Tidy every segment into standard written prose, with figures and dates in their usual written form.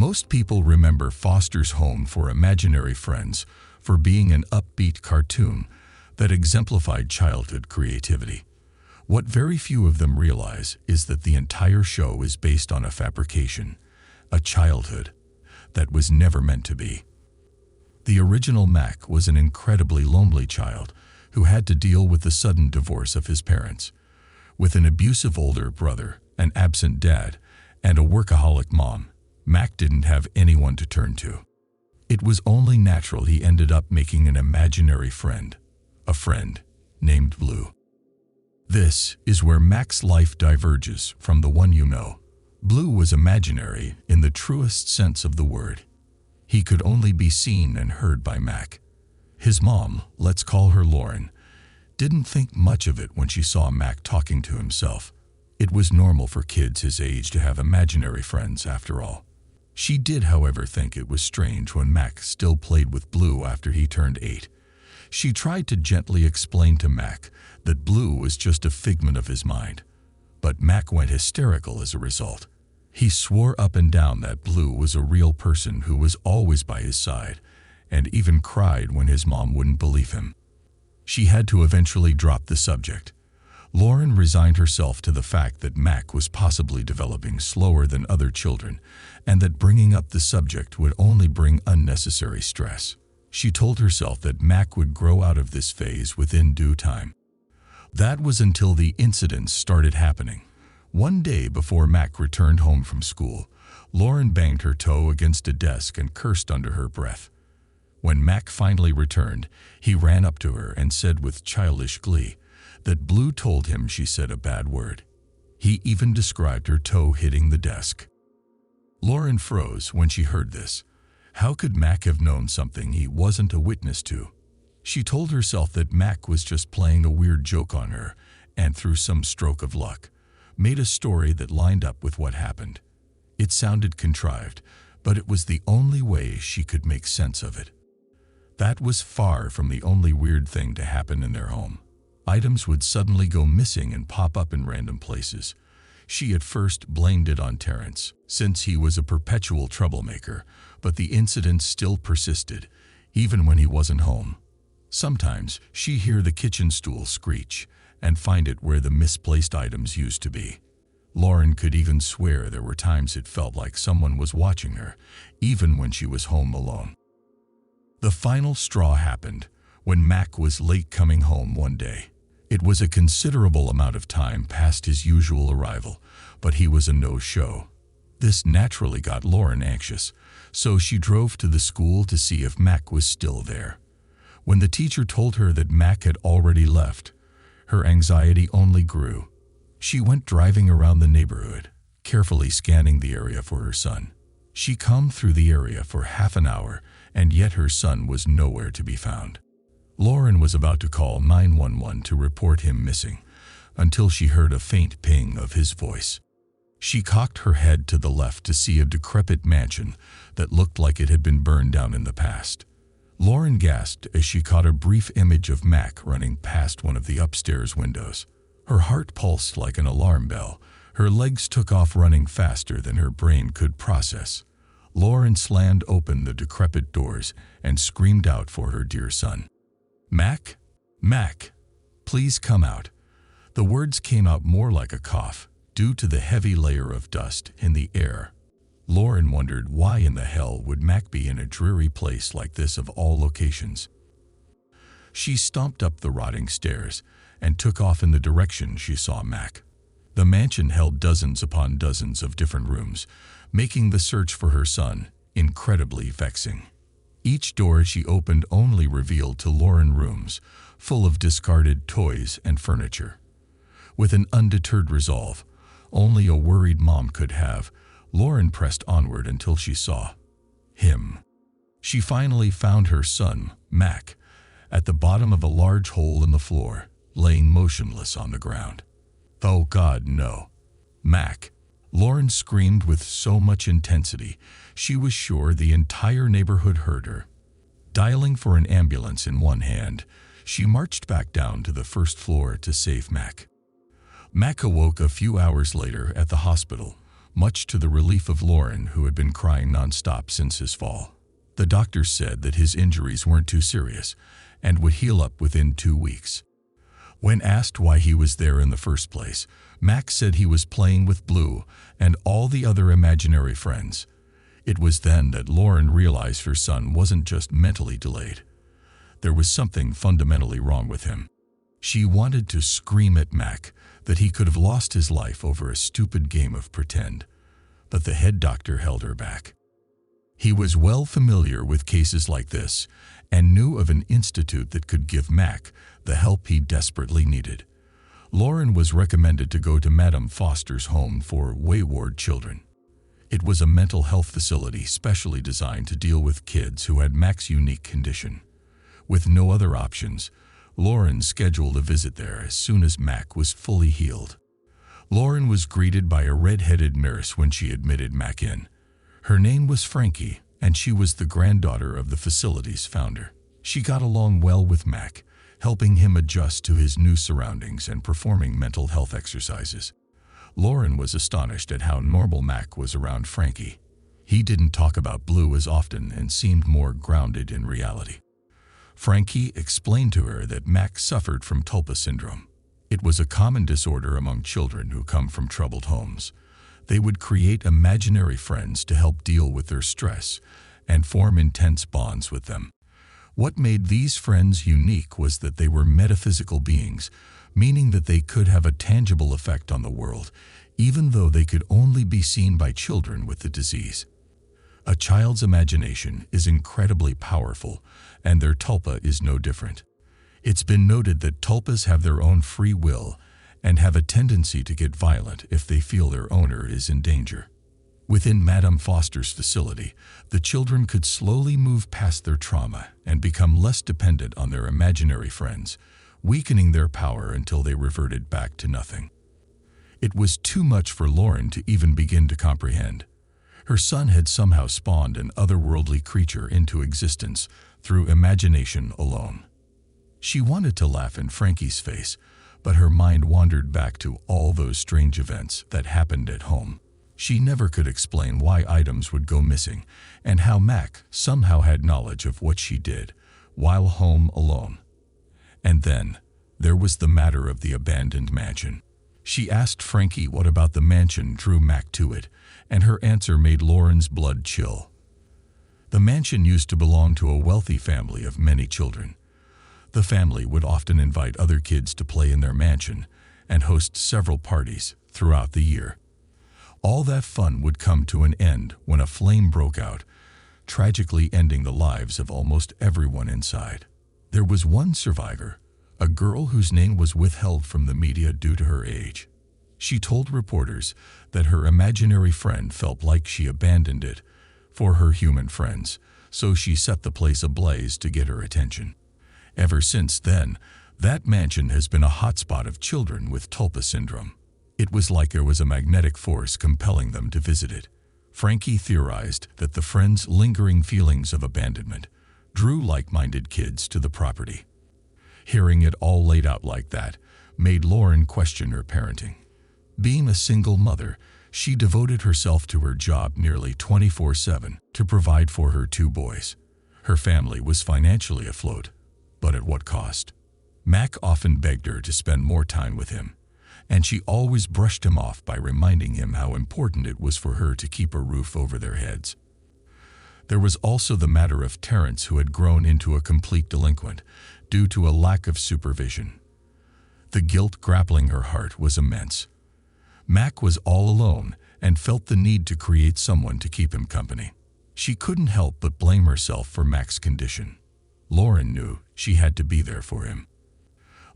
Most people remember Foster's Home for Imaginary Friends for being an upbeat cartoon that exemplified childhood creativity. What very few of them realize is that the entire show is based on a fabrication, a childhood that was never meant to be. The original Mac was an incredibly lonely child who had to deal with the sudden divorce of his parents. With an abusive older brother, an absent dad, and a workaholic mom, Mac didn't have anyone to turn to. It was only natural he ended up making an imaginary friend, a friend named Bloo. This is where Mac's life diverges from the one you know. Bloo was imaginary in the truest sense of the word. He could only be seen and heard by Mac. His mom, let's call her Lauren, didn't think much of it when she saw Mac talking to himself. It was normal for kids his age to have imaginary friends, after all. She did, however, think it was strange when Mac still played with Bloo after he turned 8. She tried to gently explain to Mac that Bloo was just a figment of his mind, but Mac went hysterical as a result. He swore up and down that Bloo was a real person who was always by his side, and even cried when his mom wouldn't believe him. She had to eventually drop the subject. Lauren resigned herself to the fact that Mac was possibly developing slower than other children, and that bringing up the subject would only bring unnecessary stress. She told herself that Mac would grow out of this phase within due time. That was until the incidents started happening. One day before Mac returned home from school, Lauren banged her toe against a desk and cursed under her breath. When Mac finally returned, he ran up to her and said with childish glee that Bloo told him she said a bad word. He even described her toe hitting the desk. Lauren froze when she heard this. How could Mac have known something he wasn't a witness to? She told herself that Mac was just playing a weird joke on her, and through some stroke of luck, made a story that lined up with what happened. It sounded contrived, but it was the only way she could make sense of it. That was far from the only weird thing to happen in their home. Items would suddenly go missing and pop up in random places. She at first blamed it on Terrence, since he was a perpetual troublemaker, but the incidents still persisted, even when he wasn't home. Sometimes she'd hear the kitchen stool screech and find it where the misplaced items used to be. Lauren could even swear there were times it felt like someone was watching her, even when she was home alone. The final straw happened when Mac was late coming home one day. It was a considerable amount of time past his usual arrival, but he was a no-show. This naturally got Lauren anxious, so she drove to the school to see if Mac was still there. When the teacher told her that Mac had already left, her anxiety only grew. She went driving around the neighborhood, carefully scanning the area for her son. She combed through the area for half an hour, and yet her son was nowhere to be found. Lauren was about to call 911 to report him missing, until she heard a faint ping of his voice. She cocked her head to the left to see a decrepit mansion that looked like it had been burned down in the past. Lauren gasped as she caught a brief image of Mac running past one of the upstairs windows. Her heart pulsed like an alarm bell. Her legs took off running faster than her brain could process. Lauren slammed open the decrepit doors and screamed out for her dear son. "Mac? Mac, please come out." The words came out more like a cough, due to the heavy layer of dust in the air. Lauren wondered why in the hell would Mac be in a dreary place like this of all locations. She stomped up the rotting stairs and took off in the direction she saw Mac. The mansion held dozens upon dozens of different rooms, making the search for her son incredibly vexing. Each door she opened only revealed to Lauren rooms full of discarded toys and furniture. With an undeterred resolve only a worried mom could have, Lauren pressed onward until she saw him. She finally found her son, Mac, at the bottom of a large hole in the floor, laying motionless on the ground. "Oh God, no. Mac!" Lauren screamed with so much intensity, she was sure the entire neighborhood heard her. Dialing for an ambulance in one hand, she marched back down to the first floor to save Mac. Mac awoke a few hours later at the hospital, much to the relief of Lauren, who had been crying nonstop since his fall. The doctor said that his injuries weren't too serious and would heal up within 2 weeks. When asked why he was there in the first place, Mac said he was playing with Bloo and all the other imaginary friends. It was then that Lauren realized her son wasn't just mentally delayed. There was something fundamentally wrong with him. She wanted to scream at Mac that he could have lost his life over a stupid game of pretend, but the head doctor held her back. He was well familiar with cases like this and knew of an institute that could give Mac the help he desperately needed. Lauren was recommended to go to Madame Foster's home for wayward children. It was a mental health facility specially designed to deal with kids who had Mac's unique condition. With no other options, Lauren scheduled a visit there as soon as Mac was fully healed. Lauren was greeted by a red-headed nurse when she admitted Mac in. Her name was Frankie, and she was the granddaughter of the facility's founder. She got along well with Mac, helping him adjust to his new surroundings and performing mental health exercises. Lauren was astonished at how normal Mac was around Frankie. He didn't talk about Bloo as often and seemed more grounded in reality. Frankie explained to her that Mac suffered from tulpa syndrome. It was a common disorder among children who come from troubled homes. They would create imaginary friends to help deal with their stress and form intense bonds with them. What made these friends unique was that they were metaphysical beings, meaning that they could have a tangible effect on the world, even though they could only be seen by children with the disease. A child's imagination is incredibly powerful, and their tulpa is no different. It's been noted that tulpas have their own free will and have a tendency to get violent if they feel their owner is in danger. Within Madame Foster's facility, the children could slowly move past their trauma and become less dependent on their imaginary friends, weakening their power until they reverted back to nothing. It was too much for Lauren to even begin to comprehend. Her son had somehow spawned an otherworldly creature into existence through imagination alone. She wanted to laugh in Frankie's face, but her mind wandered back to all those strange events that happened at home. She never could explain why items would go missing and how Mac somehow had knowledge of what she did while home alone. And then there was the matter of the abandoned mansion. She asked Frankie what about the mansion drew Mac to it, and her answer made Lauren's blood chill. The mansion used to belong to a wealthy family of many children. The family would often invite other kids to play in their mansion and host several parties throughout the year. All that fun would come to an end when a flame broke out, tragically ending the lives of almost everyone inside. There was one survivor, a girl whose name was withheld from the media due to her age. She told reporters that her imaginary friend felt like she abandoned it for her human friends, so she set the place ablaze to get her attention. Ever since then, that mansion has been a hotspot of children with tulpa syndrome. It was like there was a magnetic force compelling them to visit it. Frankie theorized that the friends' lingering feelings of abandonment drew like-minded kids to the property. Hearing it all laid out like that made Lauren question her parenting. Being a single mother, she devoted herself to her job nearly 24/7 to provide for her 2 boys. Her family was financially afloat, but at what cost? Mac often begged her to spend more time with him, and she always brushed him off by reminding him how important it was for her to keep a roof over their heads. There was also the matter of Terrence, who had grown into a complete delinquent due to a lack of supervision. The guilt grappling her heart was immense. Mac was all alone and felt the need to create someone to keep him company. She couldn't help but blame herself for Mac's condition. Lauren knew she had to be there for him.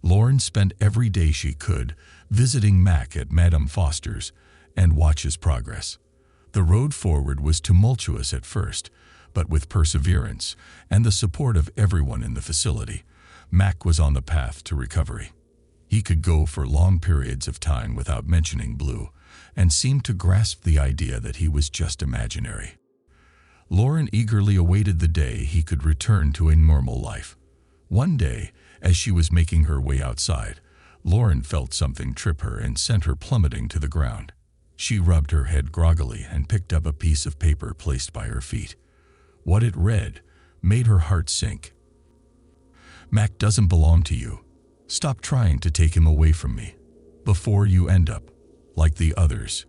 Lauren spent every day she could visiting Mac at Madame Foster's and watch his progress. The road forward was tumultuous at first, but with perseverance and the support of everyone in the facility, Mac was on the path to recovery. He could go for long periods of time without mentioning Bloo and seemed to grasp the idea that he was just imaginary. Lauren eagerly awaited the day he could return to a normal life. One day, as she was making her way outside, Lauren felt something trip her and sent her plummeting to the ground. She rubbed her head groggily and picked up a piece of paper placed by her feet. What it read made her heart sink. Mac doesn't belong to you. Stop trying to take him away from me before you end up like the others.